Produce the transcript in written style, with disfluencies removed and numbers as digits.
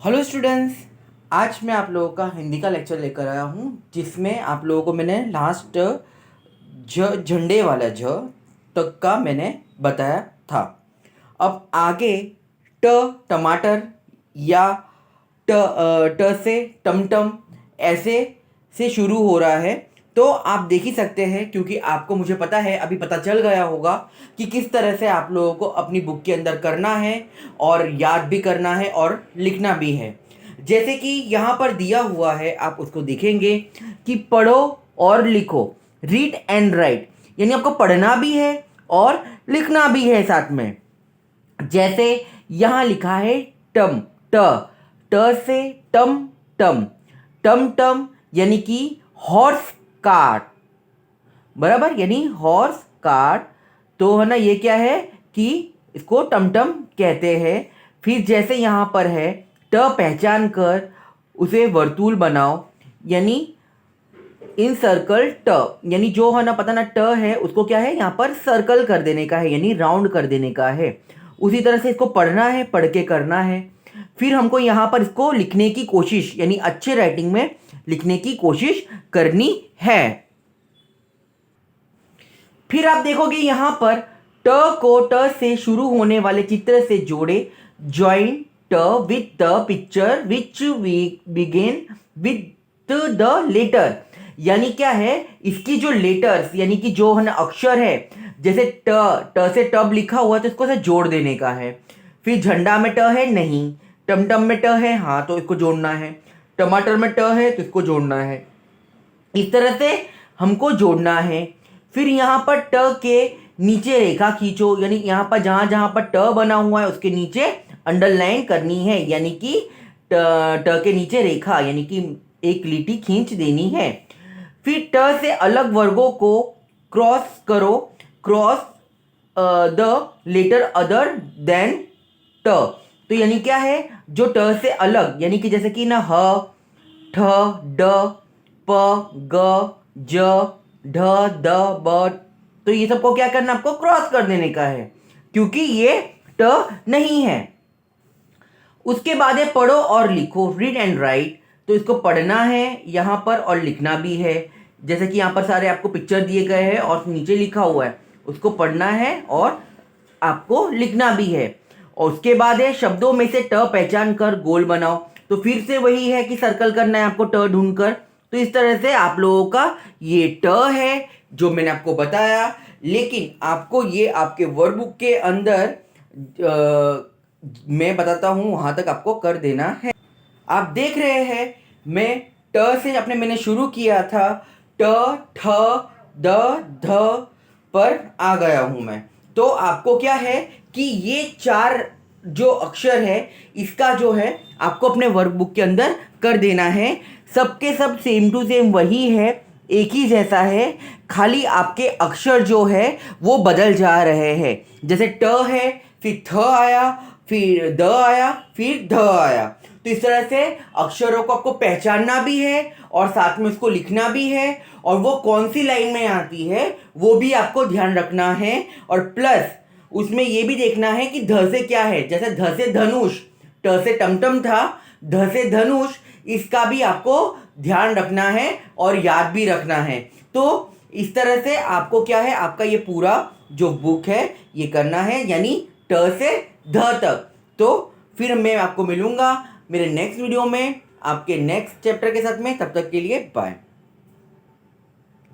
Hello students. आज मैं आप लोगों का हिंदी का लेक्चर लेकर आया हूँ जिसमें आप लोगों को मैंने लास्ट झंडे वाला तक का मैंने बताया था। अब आगे टमाटर या से टमटम ऐसे से शुरू हो रहा है। तो आप देख ही सकते हैं क्योंकि आपको मुझे पता है अभी पता चल गया होगा कि किस तरह से आप लोगों को अपनी बुक के अंदर करना है और याद भी करना है और लिखना भी है। जैसे कि यहाँ पर दिया हुआ है आप उसको देखेंगे कि पढ़ो और लिखो, रीड एंड राइट, यानी आपको पढ़ना भी है और लिखना भी है साथ में। जैसे यहाँ लिखा है टम ट ट से टम टम टम टम यानी कि हॉर्स कार्ट, बराबर, यानी हॉर्स कार्ट। तो है ना, ये क्या है कि इसको टमटम कहते हैं। फिर जैसे यहाँ पर है ट पहचान कर उसे वर्तुल बनाओ, यानी इन सर्कल ट, यानी जो है ना पता ना ट है उसको क्या है यहाँ पर सर्कल कर देने का है, यानी राउंड कर देने का है। उसी तरह से इसको पढ़ना है, पढ़ के करना है। फिर हमको यहाँ पर इसको लिखने की कोशिश, यानी अच्छे राइटिंग में लिखने की कोशिश करनी है। फिर आप देखोगे यहाँ पर ट को ट से शुरू होने वाले चित्र से जोड़े, join T with the picture which begin with the letter, यानी क्या है इसकी जो लेटर्स यानी कि जो है ना अक्षर है, जैसे ट से टब लिखा हुआ है तो इसको से जोड़ देने का है। फिर झंडा में ट है नहीं, टमटम में ट है हाँ तो इसको जोड़ना है, टमाटर में ट है तो इसको जोड़ना है। इस तरह से हमको जोड़ना है। फिर यहाँ पर ट के नीचे रेखा खींचो, यानी यहाँ पर जहाँ जहाँ पर ट बना हुआ है उसके नीचे अंडरलाइन करनी है, यानी कि ट के नीचे रेखा यानी कि एक लिटी खींच देनी है। फिर ट से अलग वर्गों को क्रॉस करो, cross the letter other than T. तो यानी क्या है, जो ट से अलग, यानी कि जैसे कि ना ह, ठ, ड, प, ग, ज, ढ, द, ब, तो ये सबको क्या करना, आपको क्रॉस कर देने का है क्योंकि ये ट नहीं है। उसके बाद है पढ़ो और लिखो, रीड एंड राइट। तो इसको पढ़ना है यहाँ पर और लिखना भी है। जैसे कि यहाँ पर सारे आपको पिक्चर दिए गए हैं और नीचे लिखा हुआ है, उसको पढ़ना है और आपको लिखना भी है। और उसके बाद है शब्दों में से ट पहचान कर गोल बनाओ। तो फिर से वही है कि सर्कल करना है आपको ट ढूंढकर। तो इस तरह से आप लोगों का ये ट है जो मैंने आपको बताया, लेकिन आपको ये आपके वर्कबुक के अंदर मैं बताता हूँ वहां तक आपको कर देना है। आप देख रहे हैं मैं ट से अपने मैंने शुरू किया था, ट, ठ, द, ध पर आ गया हूं मैं। तो आपको क्या है कि ये चार जो अक्षर है इसका जो है आपको अपने वर्कबुक के अंदर कर देना है। सबके सब सेम टू सेम वही है, एक ही जैसा है, खाली आपके अक्षर जो है वो बदल जा रहे हैं। जैसे ट है फिर थ आया, फिर द आया, फिर ध आया। तो इस तरह से अक्षरों को आपको पहचानना भी है और साथ में उसको लिखना भी है, और वो कौन सी लाइन में आती है वो भी आपको ध्यान रखना है। और प्लस उसमें ये भी देखना है कि ध से क्या है, जैसे ध से धनुष, ट से टमटम था, ध से धनुष, इसका भी आपको ध्यान रखना है और याद भी रखना है। तो इस तरह से आपको क्या है, आपका ये पूरा जो बुक है ये करना है, यानी ट से ध तक। तो फिर मैं आपको मिलूंगा मेरे नेक्स्ट वीडियो में आपके नेक्स्ट चैप्टर के साथ में। तब तक के लिए बाय।